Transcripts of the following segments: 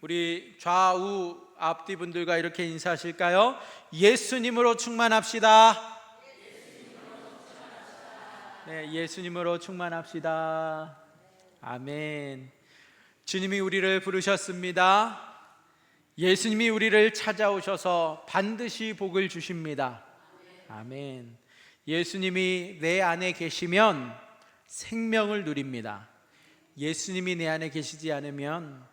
우리 좌우 앞뒤 분들과 이렇게 인사하실까요? 예수님으로 충만합시다. 네, 예수님으로 충만합시다. 아멘. 주님이 우리를 부르셨습니다. 예수님이 우리를 찾아오셔서 반드시 복을 주십니다. 아멘. 예수님이 내 안에 계시면 생명을 누립니다. 예수님이 내 안에 계시지 않으면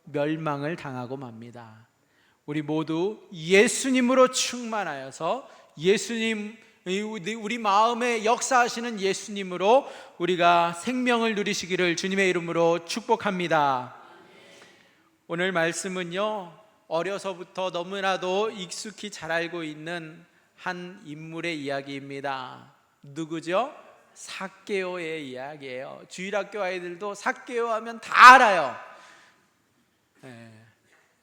멸망을 당하고 맙니다. 우리 모두 예수님으로 충만하여서 예수님, 우리 마음에 역사하시는 예수님으로 우리가 생명을 누리시기를 주님의 이름으로 축복합니다. 오늘 말씀은요, 어려서부터 너무나도 익숙히 잘 알고 있는 한 인물의 이야기입니다. 누구죠? 삭개오의 이야기예요. 주일학교 아이들도 삭개오 하면 다 알아요.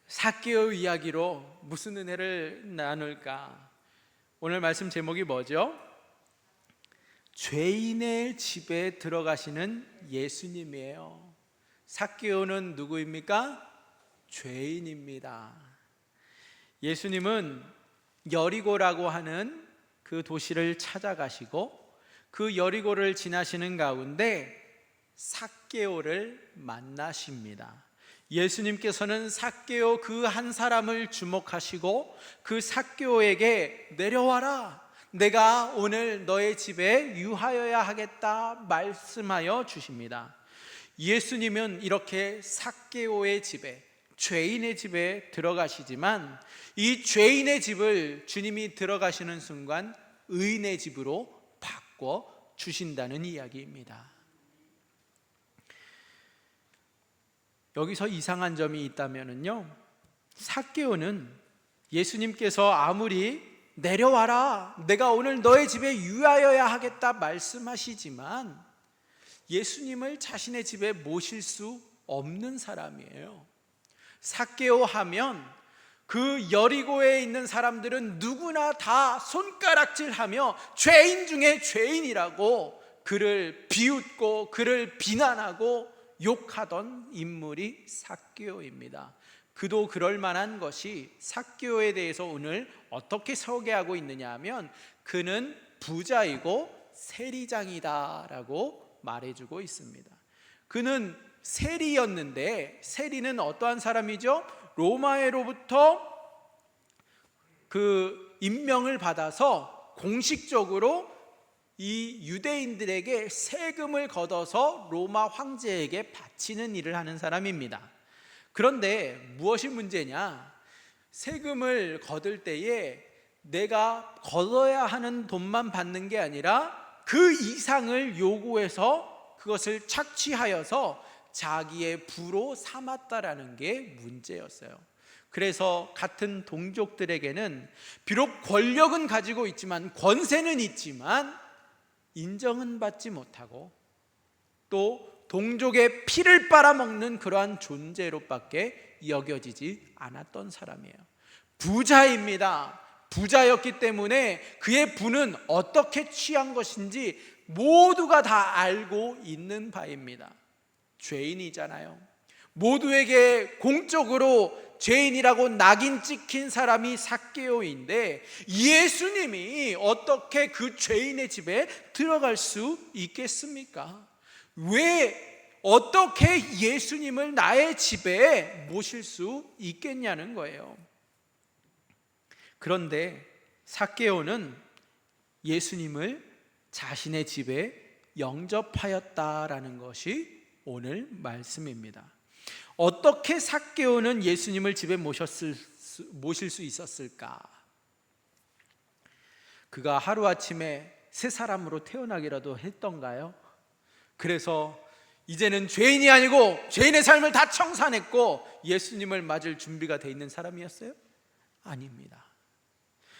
삭개오 이야기로 무슨 은혜를 나눌까? 오늘 말씀 제목이 뭐죠? 죄인의 집에 들어가시는 예수님이에요. 삭개오는 누구입니까? 죄인입니다. 예수님은 여리고라고 하는 그 도시를 찾아가시고 그 여리고를 지나시는 가운데 삭개오를 만나십니다. 예수님께서는 삭개오 그 한 사람을 주목하시고 그 삭개오에게 내려와라, 내가 오늘 너의 집에 유하여야 하겠다 말씀하여 주십니다. 예수님은 이렇게 삭개오의 집에, 죄인의 집에 들어가시지만 이 죄인의 집을 주님이 들어가시는 순간 의인의 집으로 바꿔 주신다는 이야기입니다. 여기서 이상한 점이 있다면요, 삭개오는 예수님께서 아무리 내려와라, 내가 오늘 너의 집에 유하여야 하겠다 말씀하시지만 예수님을 자신의 집에 모실 수 없는 사람이에요. 삭개오 하면 그 여리고에 있는 사람들은 누구나 다 손가락질하며 죄인 중에 죄인이라고 그를 비웃고 그를 비난하고 욕하던 인물이 삭개오입니다. 그도 그럴 만한 것이 삭개오에 대해서 오늘 어떻게 소개하고 있느냐 하면 그는 부자이고 세리장이다 라고 말해주고 있습니다. 그는 세리였는데, 세리는 어떠한 사람이죠? 로마로부터 그 임명을 받아서 공식적으로 이 유대인들에게 세금을 걷어서 로마 황제에게 바치는 일을 하는 사람입니다. 그런데 무엇이 문제냐? 세금을 거둘 때에 내가 걷어야 하는 돈만 받는 게 아니라 그 이상을 요구해서 그것을 착취하여서 자기의 부로 삼았다라는 게 문제였어요. 그래서 같은 동족들에게는 비록 권력은 가지고 있지만, 권세는 있지만 인정은 받지 못하고 또 동족의 피를 빨아먹는 그러한 존재로밖에 여겨지지 않았던 사람이에요. 부자입니다. 부자였기 때문에 그의 부는 어떻게 취한 것인지 모두가 다 알고 있는 바입니다. 죄인이잖아요. 모두에게 공적으로 죄인이라고 낙인 찍힌 사람이 삭개오인데 예수님이 어떻게 그 죄인의 집에 들어갈 수 있겠습니까? 왜 어떻게 예수님을 나의 집에 모실 수 있겠냐는 거예요. 그런데 삭개오는 예수님을 자신의 집에 영접하였다라는 것이 오늘 말씀입니다. 어떻게 삭개오는 예수님을 집에 모실 수 있었을까? 그가 하루아침에 새 사람으로 태어나기라도 했던가요? 그래서 이제는 죄인이 아니고 죄인의 삶을 다 청산했고 예수님을 맞을 준비가 돼 있는 사람이었어요? 아닙니다.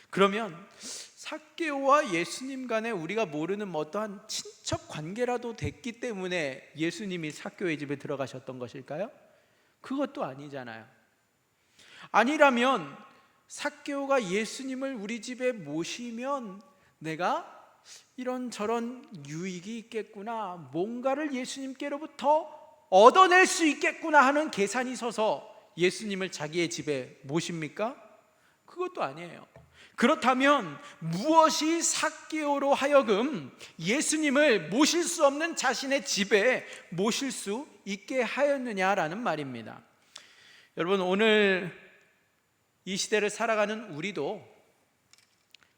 그러면 삭개오와 예수님 간에 우리가 모르는 어떠한 친척 관계라도 됐기 때문에 예수님이 삭개오의 집에 들어가셨던 것일까요? 그것도 아니잖아요. 아니라면 삭개오가 예수님을 우리 집에 모시면 내가 이런저런 유익이 있겠구나, 뭔가를 예수님께로부터 얻어낼 수 있겠구나 하는 계산이 서서 예수님을 자기의 집에 모십니까? 그것도 아니에요. 그렇다면 무엇이 삭개오로 하여금 예수님을 모실 수 없는 자신의 집에 모실 수 있게 하였느냐라는 말입니다. 여러분, 오늘 이 시대를 살아가는 우리도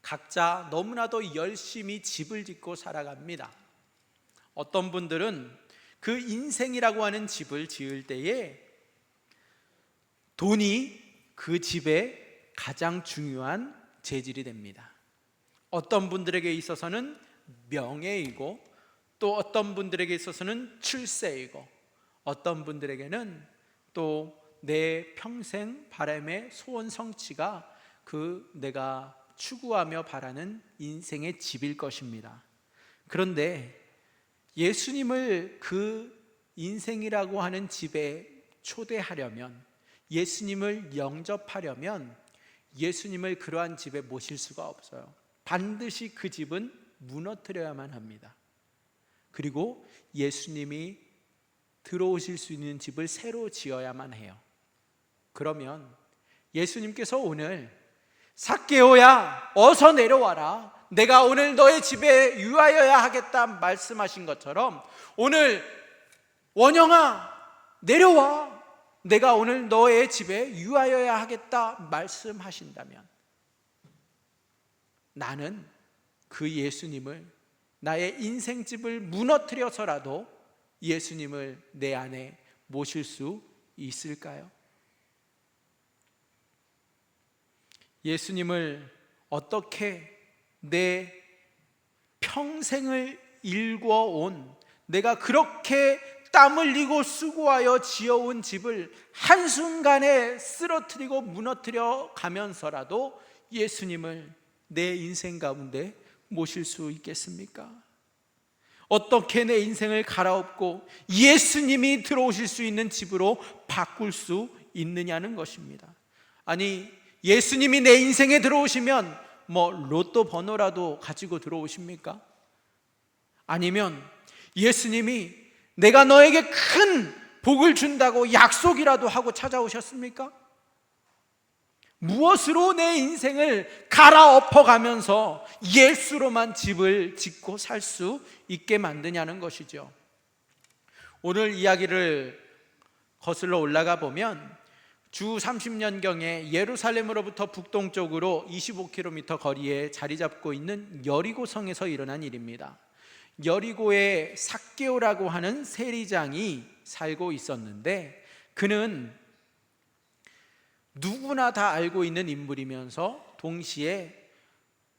각자 너무나도 열심히 집을 짓고 살아갑니다. 어떤 분들은 그 인생이라고 하는 집을 지을 때에 돈이 그 집의 가장 중요한 재질이 됩니다. 어떤 분들에게 있어서는 명예이고, 또 어떤 분들에게 있어서는 출세이고, 어떤 분들에게는 또 내 평생 바람의 소원 성취가 그 내가 추구하며 바라는 인생의 집일 것입니다. 그런데 예수님을 그 인생이라고 하는 집에 초대하려면, 예수님을 영접하려면 예수님을 그러한 집에 모실 수가 없어요. 반드시 그 집은 무너뜨려야만 합니다. 그리고 예수님이 들어오실 수 있는 집을 새로 지어야만 해요. 그러면 예수님께서 오늘 삭개오야 어서 내려와라, 내가 오늘 너의 집에 유하여야 하겠다 말씀하신 것처럼 오늘 원영아 내려와, 내가 오늘 너의 집에 유하여야 하겠다 말씀하신다면 나는 그 예수님을, 나의 인생집을 무너뜨려서라도 예수님을 내 안에 모실 수 있을까요? 예수님을 어떻게 내 평생을 일궈온, 내가 그렇게 땀 흘리고 수고하여 지어온 집을 한순간에 쓰러뜨리고 무너뜨려 가면서라도 예수님을 내 인생 가운데 모실 수 있겠습니까? 어떻게 내 인생을 갈아엎고 예수님이 들어오실 수 있는 집으로 바꿀 수 있느냐는 것입니다. 아니, 예수님이 내 인생에 들어오시면 로또 번호라도 가지고 들어오십니까? 아니면 예수님이 내가 너에게 큰 복을 준다고 약속이라도 하고 찾아오셨습니까? 무엇으로 내 인생을 갈아엎어가면서 예수로만 집을 짓고 살 수 있게 만드냐는 것이죠. 오늘 이야기를 거슬러 올라가 보면 주 30년경에 예루살렘으로부터 북동쪽으로 25km 거리에 자리 잡고 있는 여리고성에서 일어난 일입니다. 여리고에 삭개오라고 하는 세리장이 살고 있었는데, 그는 누구나 다 알고 있는 인물이면서 동시에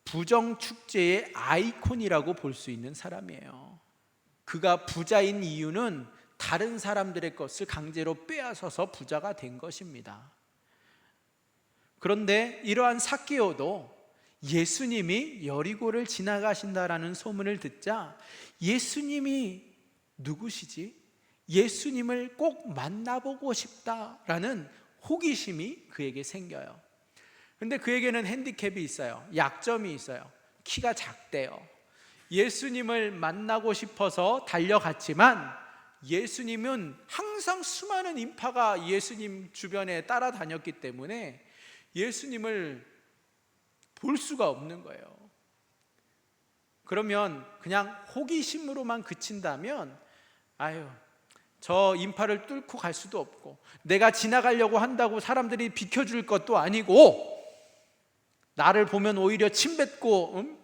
부정축제의 아이콘이라고 볼 수 있는 사람이에요. 그가 부자인 이유는 다른 사람들의 것을 강제로 빼앗아서 부자가 된 것입니다. 그런데 이러한 삭개오도 예수님이 여리고를 지나가신다라는 소문을 듣자 예수님이 누구시지? 예수님을 꼭 만나보고 싶다라는 호기심이 그에게 생겨요. 근데 그에게는 핸디캡이 있어요. 약점이 있어요. 키가 작대요. 예수님을 만나고 싶어서 달려갔지만 예수님은 항상 수많은 인파가 예수님 주변에 따라다녔기 때문에 예수님을 볼 수가 없는 거예요. 그러면 그냥 호기심으로만 그친다면 저 인파를 뚫고 갈 수도 없고, 내가 지나가려고 한다고 사람들이 비켜줄 것도 아니고, 나를 보면 오히려 침뱉고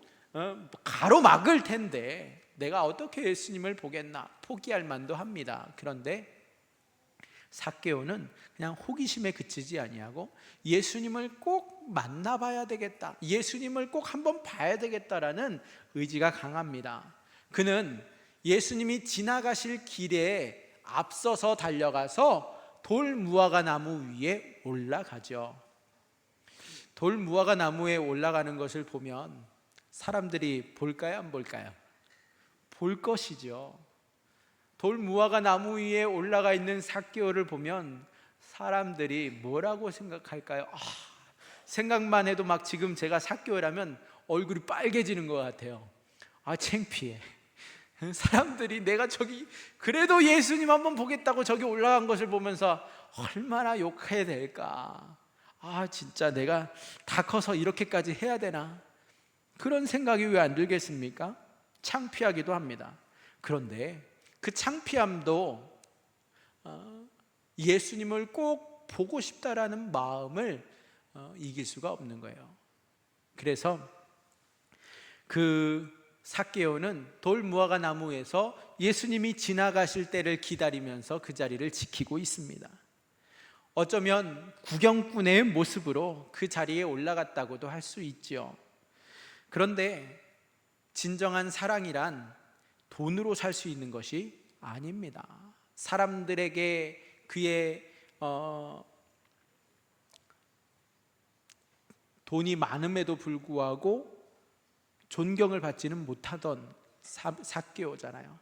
가로막을 텐데 내가 어떻게 예수님을 보겠나 포기할 만도 합니다. 그런데 삭개오는 그냥 호기심에 그치지 아니하고 예수님을 꼭 만나봐야 되겠다, 예수님을 꼭 한번 봐야 되겠다라는 의지가 강합니다. 그는 예수님이 지나가실 길에 앞서서 달려가서 돌무화과 나무 위에 올라가죠. 돌무화과 나무에 올라가는 것을 보면 사람들이 볼까요, 안 볼까요? 볼 것이죠. 돌무화과 나무 위에 올라가 있는 삭개오를 보면 사람들이 뭐라고 생각할까요? 생각만 해도 막 지금 제가 삭개오라면 얼굴이 빨개지는 것 같아요. 창피해. 사람들이 내가 저기 그래도 예수님 한번 보겠다고 저기 올라간 것을 보면서 얼마나 욕해야 될까? 진짜 내가 다 커서 이렇게까지 해야 되나? 그런 생각이 왜 안 들겠습니까? 창피하기도 합니다. 그런데 그 창피함도 예수님을 꼭 보고 싶다라는 마음을 이길 수가 없는 거예요. 그래서 그 삭개오는 돌 무화과 나무에서 예수님이 지나가실 때를 기다리면서 그 자리를 지키고 있습니다. 어쩌면 구경꾼의 모습으로 그 자리에 올라갔다고도 할 수 있죠. 그런데 진정한 사랑이란 돈으로 살 수 있는 것이 아닙니다. 사람들에게 그의 돈이 많음에도 불구하고 존경을 받지는 못하던 삭개오잖아요.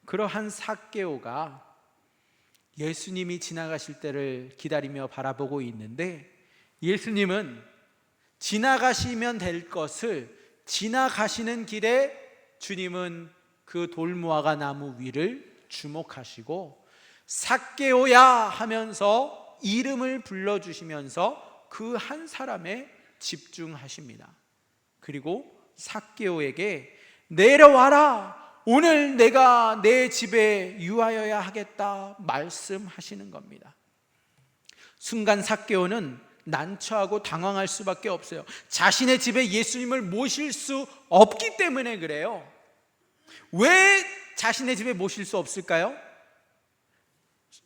그러한 삭개오가 예수님이 지나가실 때를 기다리며 바라보고 있는데, 예수님은 지나가시면 될 것을 지나가시는 길에 주님은 그 돌무화과 나무 위를 주목하시고 삭개오야 하면서 이름을 불러주시면서 그 한 사람에 집중하십니다. 그리고 삭개오에게 내려와라, 오늘 내가 내 집에 유하여야 하겠다 말씀하시는 겁니다. 순간 삭개오는 난처하고 당황할 수밖에 없어요. 자신의 집에 예수님을 모실 수 없기 때문에 그래요. 왜 자신의 집에 모실 수 없을까요?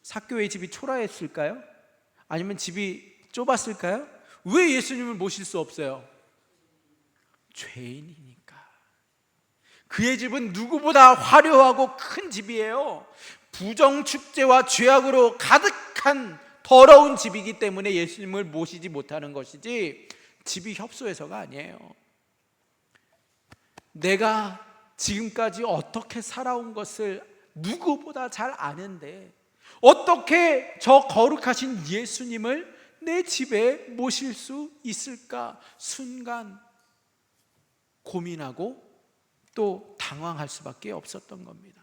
삭개오의 집이 초라했을까요? 아니면 집이 좁았을까요? 왜 예수님을 모실 수 없어요? 죄인이니까. 그의 집은 누구보다 화려하고 큰 집이에요. 부정축제와 죄악으로 가득한 더러운 집이기 때문에 예수님을 모시지 못하는 것이지 집이 협소해서가 아니에요. 내가 지금까지 어떻게 살아온 것을 누구보다 잘 아는데 어떻게 저 거룩하신 예수님을 내 집에 모실 수 있을까? 순간 고민하고 또 당황할 수밖에 없었던 겁니다.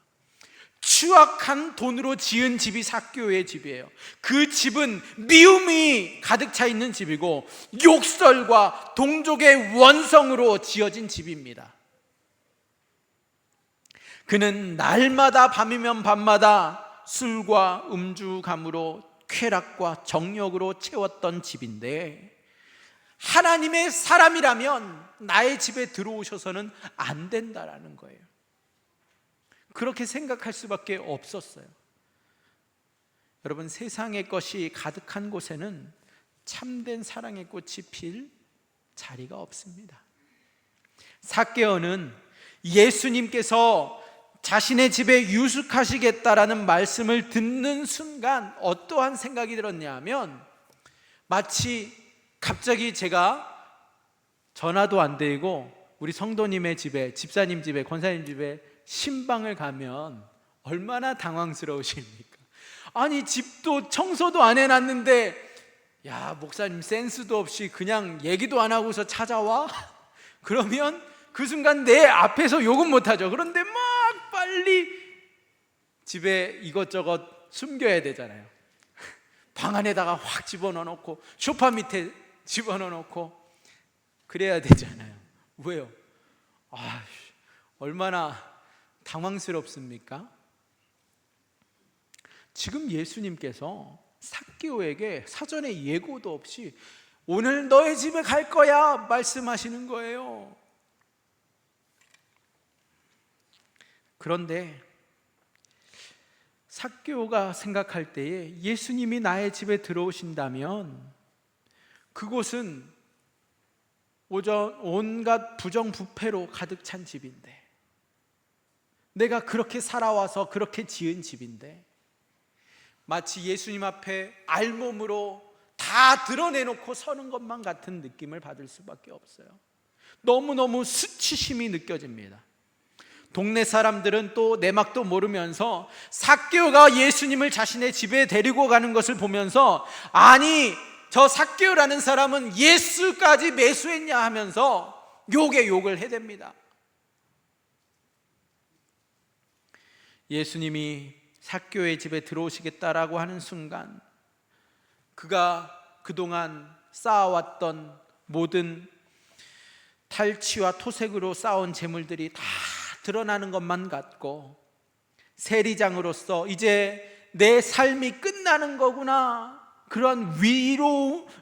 추악한 돈으로 지은 집이 삭개오의 집이에요. 그 집은 미움이 가득 차 있는 집이고 욕설과 동족의 원성으로 지어진 집입니다. 그는 날마다 밤이면 밤마다 술과 음주감으로 쾌락과 정욕으로 채웠던 집인데, 하나님의 사람이라면 나의 집에 들어오셔서는 안 된다라는 거예요. 그렇게 생각할 수밖에 없었어요. 여러분, 세상의 것이 가득한 곳에는 참된 사랑의 꽃이 필 자리가 없습니다. 삭개오는 예수님께서 자신의 집에 유숙하시겠다라는 말씀을 듣는 순간 어떠한 생각이 들었냐 하면, 마치 갑자기 제가 전화도 안 되고 우리 성도님의 집에, 집사님 집에, 권사님 집에 신방을 가면 얼마나 당황스러우십니까? 아니, 집도 청소도 안 해놨는데 야, 목사님 센스도 없이 그냥 얘기도 안 하고서 찾아와? 그러면 그 순간 내 앞에서 욕은 못하죠. 그런데 막 빨리 집에 이것저것 숨겨야 되잖아요. 방 안에다가 확 집어넣어놓고 소파 밑에 집어넣어놓고 그래야 되잖아요. 왜요? 얼마나 당황스럽습니까? 지금 예수님께서 삭개오에게 사전에 예고도 없이 오늘 너의 집에 갈 거야 말씀하시는 거예요. 그런데 삭개오가 생각할 때에 예수님이 나의 집에 들어오신다면 그곳은 온갖 부정부패로 가득 찬 집인데, 내가 그렇게 살아와서 그렇게 지은 집인데, 마치 예수님 앞에 알몸으로 다 드러내놓고 서는 것만 같은 느낌을 받을 수밖에 없어요. 너무너무 수치심이 느껴집니다. 동네 사람들은 또 내막도 모르면서 삭개오가 예수님을 자신의 집에 데리고 가는 것을 보면서, 아니 저 삭개오라는 사람은 예수까지 매수했냐 하면서 욕에 욕을 해댑니다. 예수님이 삭개오의 집에 들어오시겠다라고 하는 순간 그가 그동안 쌓아왔던 모든 탈취와 토색으로 쌓아온 재물들이 다 드러나는 것만 같고, 세리장으로서 이제 내 삶이 끝나는 거구나, 그러한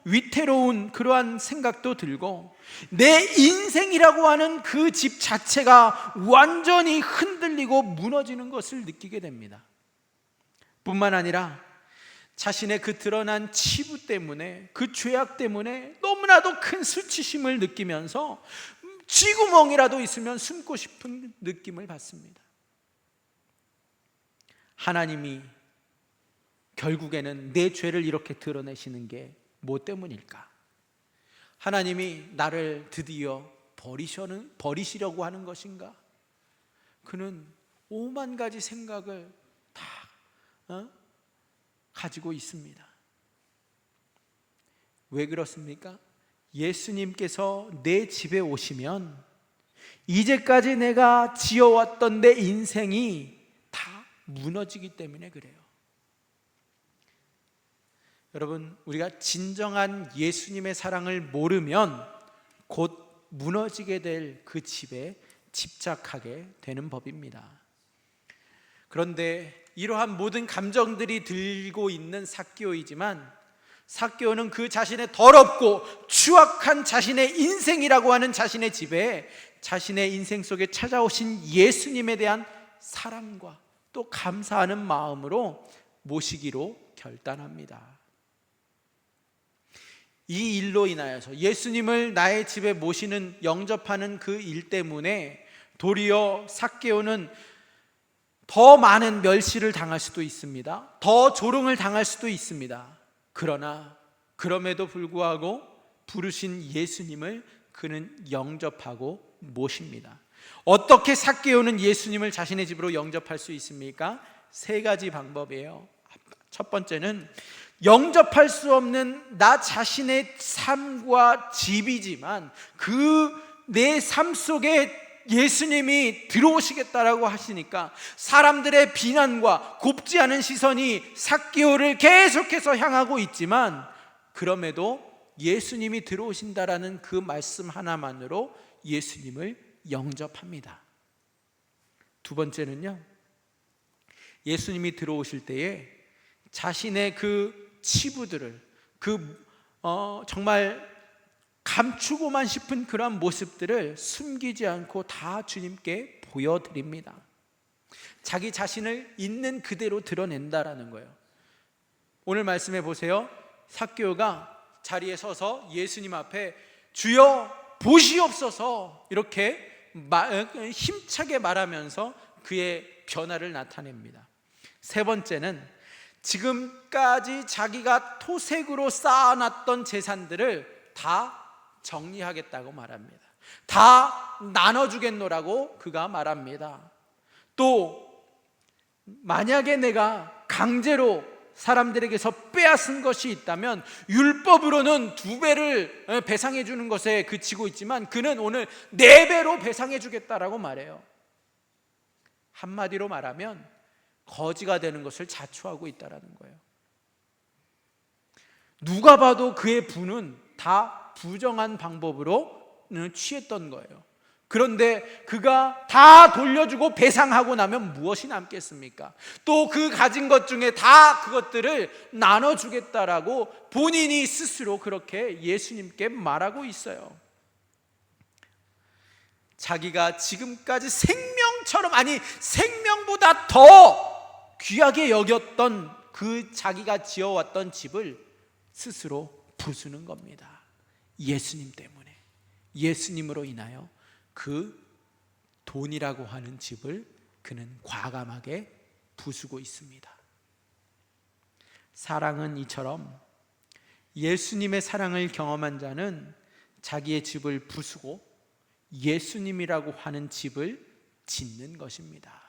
위태로운 그러한 생각도 들고, 내 인생이라고 하는 그 집 자체가 완전히 흔들리고 무너지는 것을 느끼게 됩니다. 뿐만 아니라 자신의 그 드러난 치부 때문에, 그 죄악 때문에 너무나도 큰 수치심을 느끼면서 쥐구멍이라도 있으면 숨고 싶은 느낌을 받습니다. 하나님이 결국에는 내 죄를 이렇게 드러내시는 게 뭐 때문일까? 하나님이 나를 드디어 버리시려고 하는 것인가? 그는 오만 가지 생각을 다 가지고 있습니다. 왜 그렇습니까? 예수님께서 내 집에 오시면 이제까지 내가 지어왔던 내 인생이 다 무너지기 때문에 그래요. 여러분, 우리가 진정한 예수님의 사랑을 모르면 곧 무너지게 될 그 집에 집착하게 되는 법입니다. 그런데 이러한 모든 감정들이 들고 있는 삭개오이지만, 삭개오는 그 자신의 더럽고 추악한 자신의 인생이라고 하는 자신의 집에 자신의 인생 속에 찾아오신 예수님에 대한 사랑과 또 감사하는 마음으로 모시기로 결단합니다. 이 일로 인하여서, 예수님을 나의 집에 모시는, 영접하는 그 일 때문에 도리어 삭개오는 더 많은 멸시를 당할 수도 있습니다. 더 조롱을 당할 수도 있습니다. 그러나 그럼에도 불구하고 부르신 예수님을 그는 영접하고 모십니다. 어떻게 삭개오는 예수님을 자신의 집으로 영접할 수 있습니까? 세 가지 방법이에요. 첫 번째는 영접할 수 없는 나 자신의 삶과 집이지만 그 내 삶 속에 예수님이 들어오시겠다라고 하시니까 사람들의 비난과 곱지 않은 시선이 삭개오를 계속해서 향하고 있지만, 그럼에도 예수님이 들어오신다라는 그 말씀 하나만으로 예수님을 영접합니다. 두 번째는요, 예수님이 들어오실 때에 자신의 그 치부들을, 정말 감추고만 싶은 그런 모습들을 숨기지 않고 다 주님께 보여드립니다. 자기 자신을 있는 그대로 드러낸다라는 거예요. 오늘 말씀해 보세요. 삭개오가 자리에 서서 예수님 앞에 주여 보시옵소서 이렇게 힘차게 말하면서 그의 변화를 나타냅니다. 세 번째는 지금까지 자기가 토색으로 쌓아놨던 재산들을 다 정리하겠다고 말합니다. 다 나눠주겠노라고 그가 말합니다. 또 만약에 내가 강제로 사람들에게서 빼앗은 것이 있다면 율법으로는 2배를 배상해 주는 것에 그치고 있지만 그는 오늘 4배로 배상해 주겠다라고 말해요. 한마디로 말하면 거지가 되는 것을 자초하고 있다라는 거예요. 누가 봐도 그의 부는 다 부정한 방법으로 취했던 거예요. 그런데 그가 다 돌려주고 배상하고 나면 무엇이 남겠습니까? 또 그 가진 것 중에 다 그것들을 나눠주겠다라고 본인이 스스로 그렇게 예수님께 말하고 있어요. 자기가 지금까지 생명처럼, 아니 생명보다 더 귀하게 여겼던 그 자기가 지어왔던 집을 스스로 부수는 겁니다. 예수님 때문에, 예수님으로 인하여 그 돈이라고 하는 집을 그는 과감하게 부수고 있습니다. 사랑은 이처럼 예수님의 사랑을 경험한 자는 자기의 집을 부수고 예수님이라고 하는 집을 짓는 것입니다.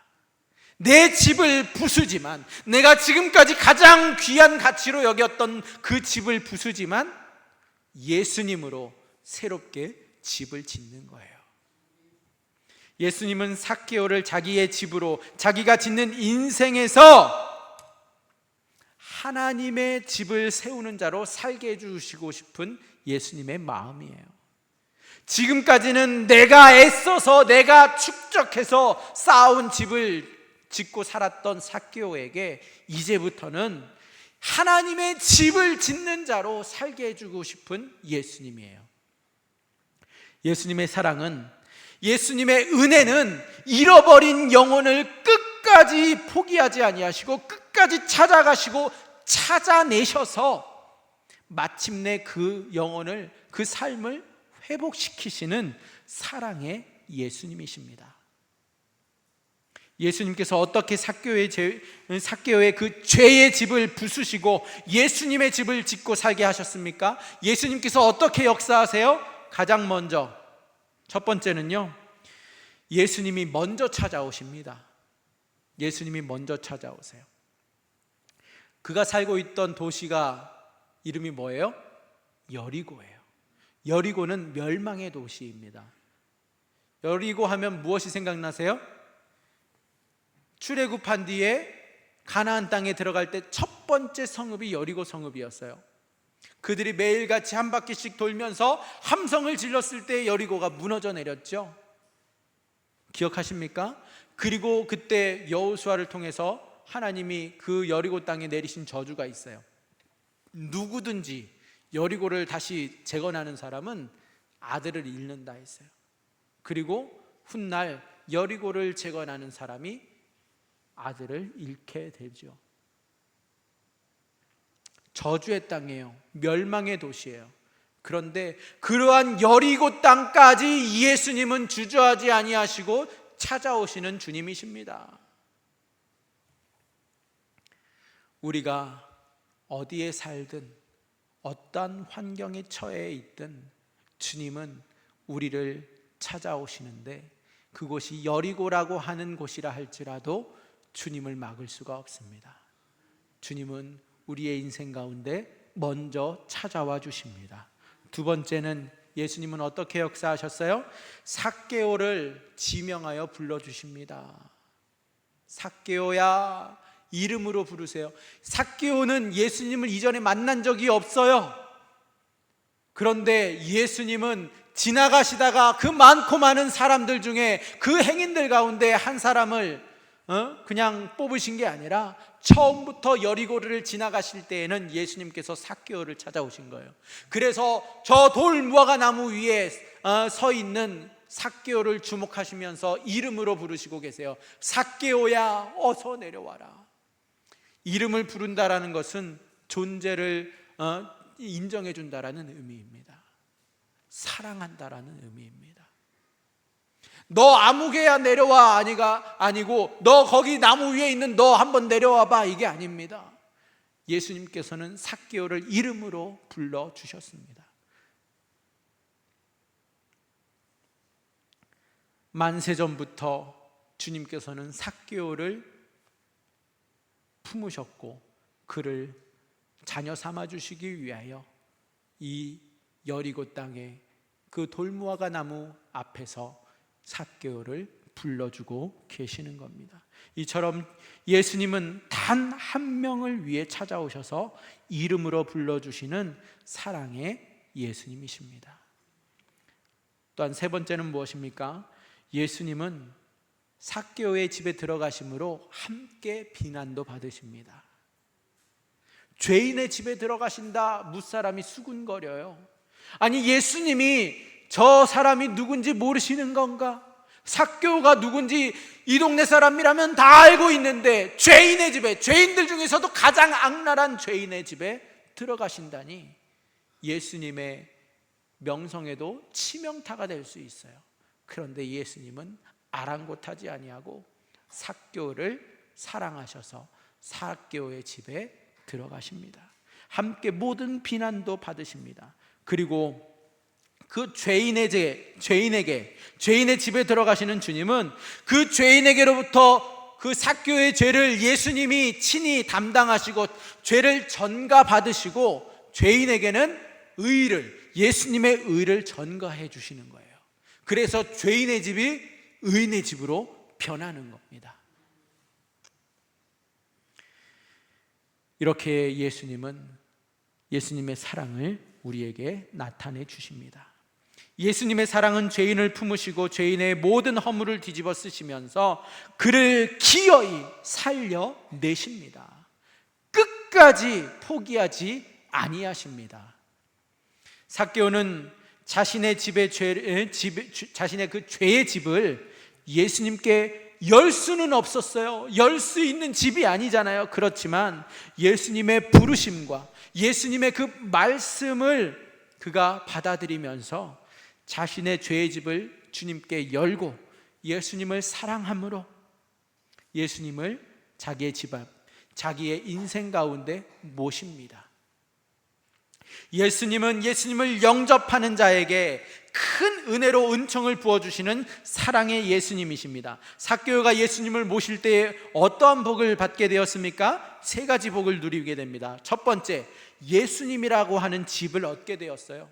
내 집을 부수지만, 내가 지금까지 가장 귀한 가치로 여겼던 그 집을 부수지만 예수님으로 새롭게 집을 짓는 거예요. 예수님은 삭개오를 자기의 집으로, 자기가 짓는 인생에서 하나님의 집을 세우는 자로 살게 해주시고 싶은 예수님의 마음이에요. 지금까지는 내가 애써서 내가 축적해서 쌓아온 집을 짓고 살았던 삭개오에게 이제부터는 하나님의 집을 짓는 자로 살게 해주고 싶은 예수님이에요. 예수님의 사랑은, 예수님의 은혜는 잃어버린 영혼을 끝까지 포기하지 아니하시고 끝까지 찾아가시고 찾아내셔서 마침내 그 영혼을, 그 삶을 회복시키시는 사랑의 예수님이십니다. 예수님께서 어떻게 삭개오의 그 죄의 집을 부수시고 예수님의 집을 짓고 살게 하셨습니까? 예수님께서 어떻게 역사하세요? 가장 먼저 첫 번째는요, 예수님이 먼저 찾아오십니다. 예수님이 먼저 찾아오세요. 그가 살고 있던 도시가 이름이 뭐예요? 여리고예요. 여리고는 멸망의 도시입니다. 여리고 하면 무엇이 생각나세요? 출애굽한 뒤에 가나안 땅에 들어갈 때 첫 번째 성읍이 여리고 성읍이었어요. 그들이 매일같이 한 바퀴씩 돌면서 함성을 질렀을 때 여리고가 무너져 내렸죠. 기억하십니까? 그리고 그때 여호수아를 통해서 하나님이 그 여리고 땅에 내리신 저주가 있어요. 누구든지 여리고를 다시 재건하는 사람은 아들을 잃는다 했어요. 그리고 훗날 여리고를 재건하는 사람이 아들을 잃게 되죠. 저주의 땅이에요. 멸망의 도시예요. 그런데 그러한 여리고 땅까지 예수님은 주저하지 아니하시고 찾아오시는 주님이십니다. 우리가 어디에 살든 어떠한 환경에 처해 있든 주님은 우리를 찾아오시는데, 그곳이 여리고라고 하는 곳이라 할지라도 주님을 막을 수가 없습니다. 주님은 우리의 인생 가운데 먼저 찾아와 주십니다. 두 번째는 예수님은 어떻게 역사하셨어요? 삭개오를 지명하여 불러주십니다. 삭개오야, 이름으로 부르세요. 삭개오는 예수님을 이전에 만난 적이 없어요. 그런데 예수님은 지나가시다가 그 많고 많은 사람들 중에 그 행인들 가운데 한 사람을 그냥 뽑으신 게 아니라 처음부터 여리고를 지나가실 때에는 예수님께서 삭개오를 찾아오신 거예요. 그래서 저 돌 무화과 나무 위에 서 있는 삭개오를 주목하시면서 이름으로 부르시고 계세요. 삭개오야, 어서 내려와라. 이름을 부른다라는 것은 존재를 인정해 준다라는 의미입니다. 사랑한다라는 의미입니다. 너 아무개야 내려와 아니고 너 거기 나무 위에 있는 너 한번 내려와 봐, 이게 아닙니다. 예수님께서는 삭개오를 이름으로 불러주셨습니다. 만세전부터 주님께서는 삭개오를 품으셨고 그를 자녀 삼아주시기 위하여 이 여리고 땅에 그 돌무화과 나무 앞에서 삭개오를 불러주고 계시는 겁니다. 이처럼 예수님은 단 한 명을 위해 찾아오셔서 이름으로 불러주시는 사랑의 예수님이십니다. 또한 세 번째는 무엇입니까? 예수님은 삭개오의 집에 들어가심으로 함께 비난도 받으십니다. 죄인의 집에 들어가신다, 무사람이 수군거려요. 아니, 예수님이 저 사람이 누군지 모르시는 건가? 삭개오가 누군지 이 동네 사람이라면 다 알고 있는데 죄인의 집에, 죄인들 중에서도 가장 악랄한 죄인의 집에 들어가신다니 예수님의 명성에도 치명타가 될 수 있어요. 그런데 예수님은 아랑곳하지 아니하고 삭개오를 사랑하셔서 삭개오의 집에 들어가십니다. 함께 모든 비난도 받으십니다. 그리고 그 죄인의 집에 들어가시는 주님은 그 죄인에게로부터 그 삭개오의 죄를 예수님이 친히 담당하시고 죄를 전가받으시고 죄인에게는 의를, 예수님의 의를 전가해 주시는 거예요. 그래서 죄인의 집이 의인의 집으로 변하는 겁니다. 이렇게 예수님의 사랑을 우리에게 나타내 주십니다. 예수님의 사랑은 죄인을 품으시고 죄인의 모든 허물을 뒤집어 쓰시면서 그를 기어이 살려내십니다. 끝까지 포기하지 아니하십니다. 삭개오는 자신의 그 죄의 집을 예수님께 열 수는 없었어요. 열 수 있는 집이 아니잖아요. 그렇지만 예수님의 부르심과 예수님의 그 말씀을 그가 받아들이면서 자신의 죄의 집을 주님께 열고 예수님을 사랑함으로 예수님을 자기의 집 앞, 자기의 인생 가운데 모십니다. 예수님은 예수님을 영접하는 자에게 큰 은혜로 은총을 부어주시는 사랑의 예수님이십니다. 삭개오가 예수님을 모실 때에 어떠한 복을 받게 되었습니까? 3가지 복을 누리게 됩니다. 첫 번째, 예수님이라고 하는 집을 얻게 되었어요.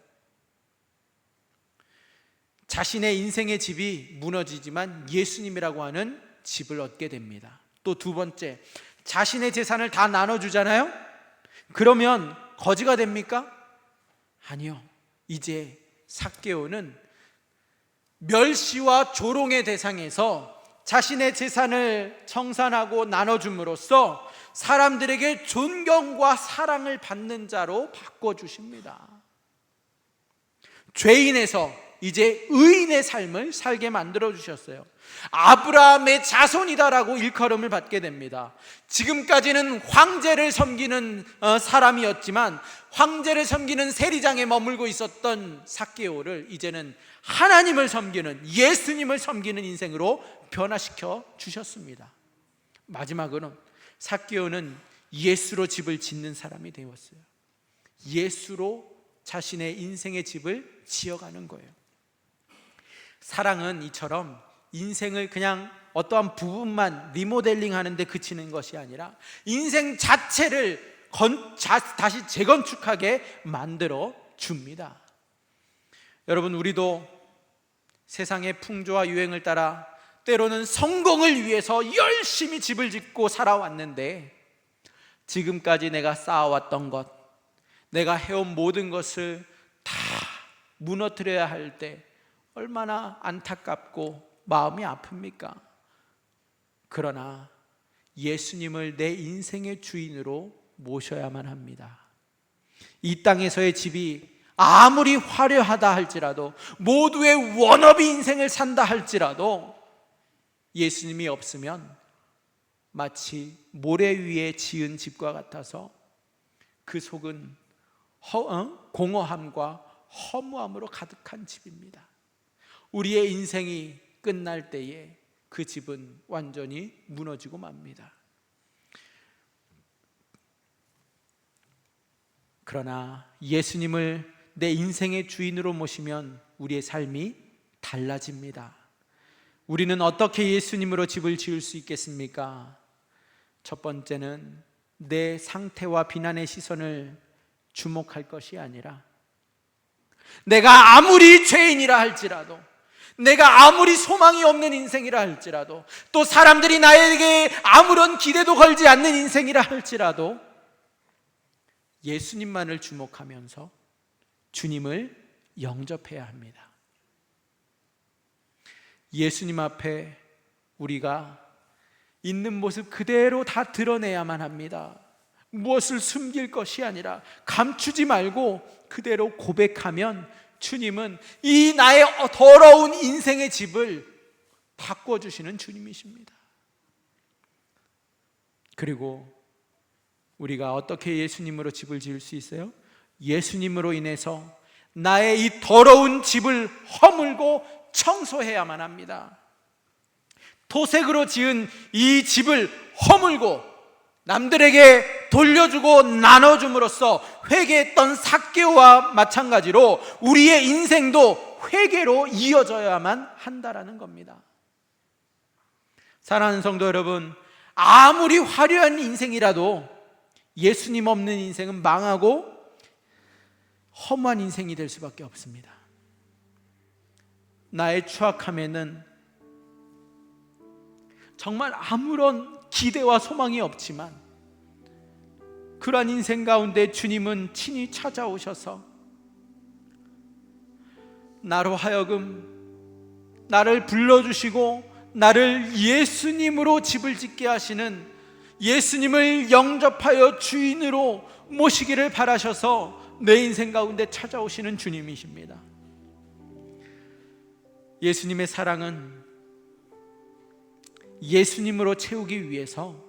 자신의 인생의 집이 무너지지만 예수님이라고 하는 집을 얻게 됩니다. 또 두 번째, 자신의 재산을 다 나눠주잖아요. 그러면 거지가 됩니까? 아니요. 이제 삭개오는 멸시와 조롱의 대상에서 자신의 재산을 청산하고 나눠줌으로써 사람들에게 존경과 사랑을 받는 자로 바꿔주십니다. 죄인에서 이제 의인의 삶을 살게 만들어 주셨어요. 아브라함의 자손이다라고 일컬음을 받게 됩니다. 지금까지는 황제를 섬기는 사람이었지만 황제를 섬기는 세리장에 머물고 있었던 삭개오를 이제는 하나님을 섬기는, 예수님을 섬기는 인생으로 변화시켜 주셨습니다. 마지막으로 삭개오는 예수로 집을 짓는 사람이 되었어요. 예수로 자신의 인생의 집을 지어가는 거예요. 사랑은 이처럼 인생을 그냥 어떠한 부분만 리모델링 하는 데 그치는 것이 아니라 인생 자체를 다시 재건축하게 만들어 줍니다. 여러분, 우리도 세상의 풍조와 유행을 따라 때로는 성공을 위해서 열심히 집을 짓고 살아왔는데 지금까지 내가 쌓아왔던 것, 내가 해온 모든 것을 다 무너뜨려야 할 때 얼마나 안타깝고 마음이 아픕니까? 그러나 예수님을 내 인생의 주인으로 모셔야만 합니다. 이 땅에서의 집이 아무리 화려하다 할지라도, 모두의 워너비 인생을 산다 할지라도 예수님이 없으면 마치 모래 위에 지은 집과 같아서 그 속은 공허함과 허무함으로 가득한 집입니다. 우리의 인생이 끝날 때에 그 집은 완전히 무너지고 맙니다. 그러나 예수님을 내 인생의 주인으로 모시면 우리의 삶이 달라집니다. 우리는 어떻게 예수님으로 집을 지을 수 있겠습니까? 첫 번째는 내 상태와 비난의 시선을 주목할 것이 아니라, 내가 아무리 죄인이라 할지라도, 내가 아무리 소망이 없는 인생이라 할지라도, 또 사람들이 나에게 아무런 기대도 걸지 않는 인생이라 할지라도 예수님만을 주목하면서 주님을 영접해야 합니다. 예수님 앞에 우리가 있는 모습 그대로 다 드러내야만 합니다. 무엇을 숨길 것이 아니라 감추지 말고 그대로 고백하면 주님은 이 나의 더러운 인생의 집을 바꿔주시는 주님이십니다. 그리고 우리가 어떻게 예수님으로 집을 지을 수 있어요? 예수님으로 인해서 나의 이 더러운 집을 허물고 청소해야만 합니다. 토색으로 지은 이 집을 허물고 남들에게 돌려주고 나눠줌으로써 회개했던 삭개오와 마찬가지로 우리의 인생도 회개로 이어져야만 한다라는 겁니다. 사랑하는 성도 여러분, 아무리 화려한 인생이라도 예수님 없는 인생은 망하고 허무한 인생이 될 수밖에 없습니다. 나의 추악함에는 정말 아무런 기대와 소망이 없지만 그러한 인생 가운데 주님은 친히 찾아오셔서 나로 하여금 나를 불러주시고 나를 예수님으로 집을 짓게 하시는, 예수님을 영접하여 주인으로 모시기를 바라셔서 내 인생 가운데 찾아오시는 주님이십니다. 예수님의 사랑은 예수님으로 채우기 위해서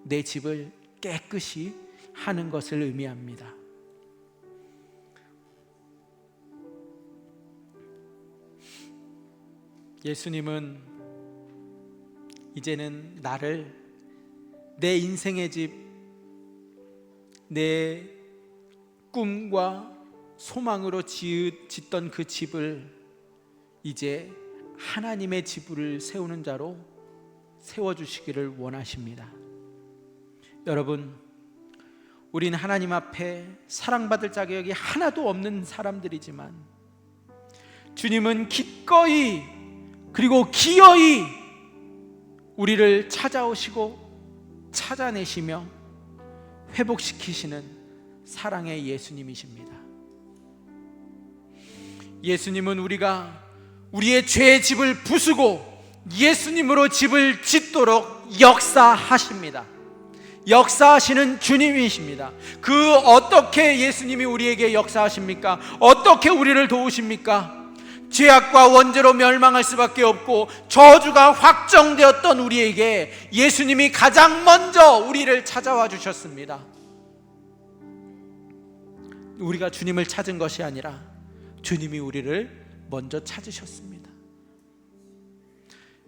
내 집을 깨끗이 하는 것을 의미합니다. 예수님은 이제는 나를 내 인생의 집, 내 꿈과 소망으로 짓던 그 집을 이제 하나님의 집을 세우는 자로 세워주시기를 원하십니다. 여러분, 우린 하나님 앞에 사랑받을 자격이 하나도 없는 사람들이지만 주님은 기꺼이 그리고 기어이 우리를 찾아오시고 찾아내시며 회복시키시는 사랑의 예수님이십니다. 예수님은 우리가 우리의 죄의 집을 부수고 예수님으로 집을 짓도록 역사하십니다. 역사하시는 주님이십니다. 그 어떻게 예수님이 우리에게 역사하십니까? 어떻게 우리를 도우십니까? 죄악과 원죄로 멸망할 수밖에 없고 저주가 확정되었던 우리에게 예수님이 가장 먼저 우리를 찾아와 주셨습니다. 우리가 주님을 찾은 것이 아니라 주님이 우리를 먼저 찾으셨습니다.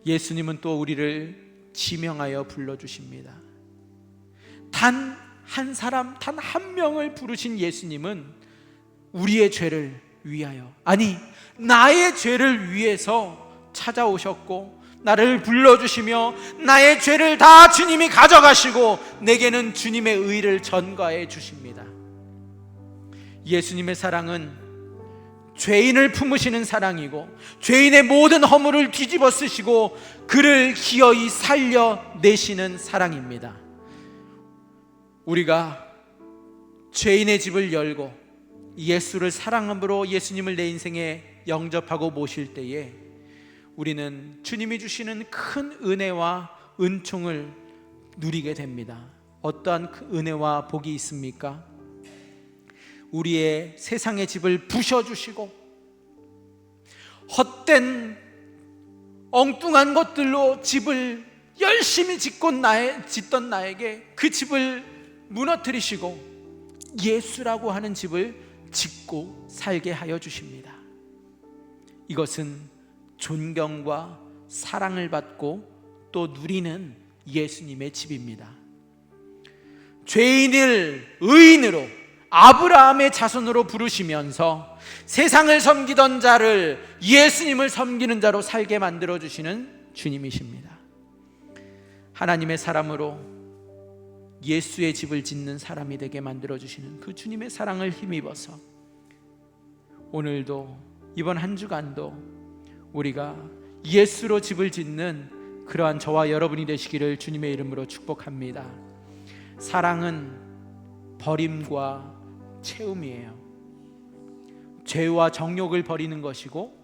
예수님은 또 우리를 지명하여 불러주십니다. 단 한 사람, 단 한 명을 부르신 예수님은 우리의 죄를 위하여, 아니 나의 죄를 위해서 찾아오셨고 나를 불러주시며 나의 죄를 다 주님이 가져가시고 내게는 주님의 의를 전가해 주십니다. 예수님의 사랑은 죄인을 품으시는 사랑이고 죄인의 모든 허물을 뒤집어 쓰시고 그를 기어이 살려내시는 사랑입니다. 우리가 죄인의 집을 열고 예수를 사랑함으로 예수님을 내 인생에 영접하고 모실 때에 우리는 주님이 주시는 큰 은혜와 은총을 누리게 됩니다. 어떠한 은혜와 복이 있습니까? 우리의 세상의 집을 부셔주시고 헛된 엉뚱한 것들로 집을 열심히 짓던 나에게 그 집을 무너뜨리시고 예수라고 하는 집을 짓고 살게 하여 주십니다. 이것은 존경과 사랑을 받고 또 누리는 예수님의 집입니다. 죄인을 의인으로 아브라함의 자손으로 부르시면서 세상을 섬기던 자를 예수님을 섬기는 자로 살게 만들어주시는 주님이십니다. 하나님의 사람으로 예수의 집을 짓는 사람이 되게 만들어주시는 그 주님의 사랑을 힘입어서 오늘도 이번 한 주간도 우리가 예수로 집을 짓는 그러한 저와 여러분이 되시기를 주님의 이름으로 축복합니다. 사랑은 버림과 채움이에요. 죄와 정욕을 버리는 것이고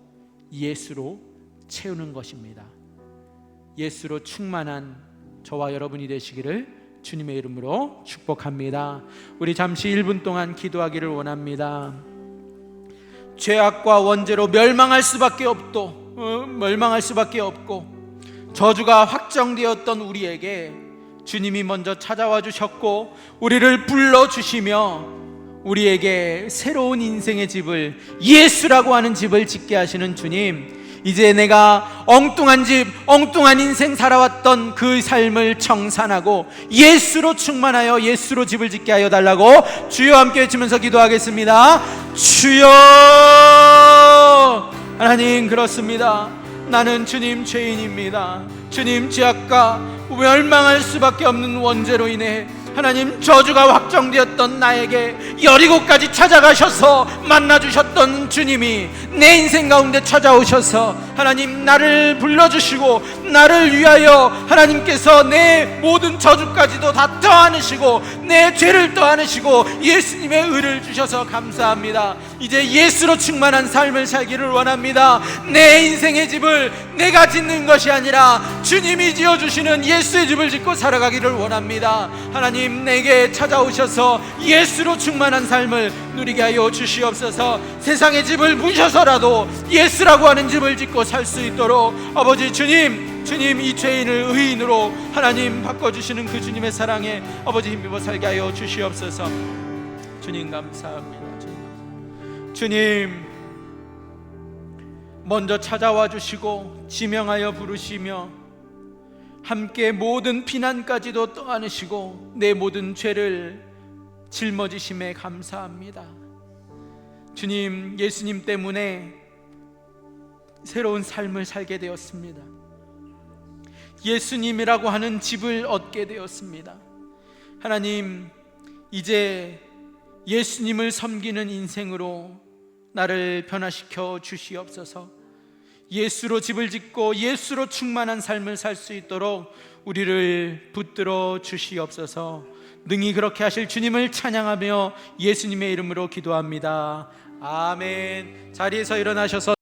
예수로 채우는 것입니다. 예수로 충만한 저와 여러분이 되시기를 주님의 이름으로 축복합니다. 우리 잠시 1분 동안 기도하기를 원합니다. 죄악과 원죄로 멸망할 수밖에 없고 저주가 확정되었던 우리에게 주님이 먼저 찾아와 주셨고 우리를 불러주시며 우리에게 새로운 인생의 집을, 예수라고 하는 집을 짓게 하시는 주님, 이제 내가 엉뚱한 집, 엉뚱한 인생 살아왔던 그 삶을 청산하고 예수로 충만하여 예수로 집을 짓게 하여 달라고 주여 함께 외치면서 기도하겠습니다. 주여! 하나님, 그렇습니다. 나는 주님 죄인입니다. 주님, 죄악과 멸망할 수밖에 없는 원죄로 인해 하나님 저주가 확정되었던 나에게 여리고까지 찾아가셔서 만나주셨던 주님이 내 인생 가운데 찾아오셔서 하나님 나를 불러주시고 나를 위하여 하나님께서 내 모든 저주까지도 다 떠안으시고 내 죄를 떠안으시고 예수님의 의를 주셔서 감사합니다. 이제 예수로 충만한 삶을 살기를 원합니다. 내 인생의 집을 내가 짓는 것이 아니라 주님이 지어주시는 예수의 집을 짓고 살아가기를 원합니다. 하나님 내게 찾아오셔서 예수로 충만한 삶을 누리게 하여 주시옵소서. 세상의 집을 부셔서라도 예수라고 하는 집을 짓고 살 수 있도록 아버지 주님 이 죄인을 의인으로 하나님 바꿔주시는 그 주님의 사랑에 아버지 힘입어 살게 하여 주시옵소서. 주님 감사합니다. 주님 먼저 찾아와 주시고 지명하여 부르시며 함께 모든 비난까지도 떠안으시고 내 모든 죄를 짊어지심에 감사합니다. 주님 예수님 때문에 새로운 삶을 살게 되었습니다. 예수님이라고 하는 집을 얻게 되었습니다. 하나님 이제 예수님을 섬기는 인생으로 나를 변화시켜 주시옵소서. 예수로 집을 짓고 예수로 충만한 삶을 살 수 있도록 우리를 붙들어 주시옵소서. 능히 그렇게 하실 주님을 찬양하며 예수님의 이름으로 기도합니다. 아멘. 자리에서 일어나셔서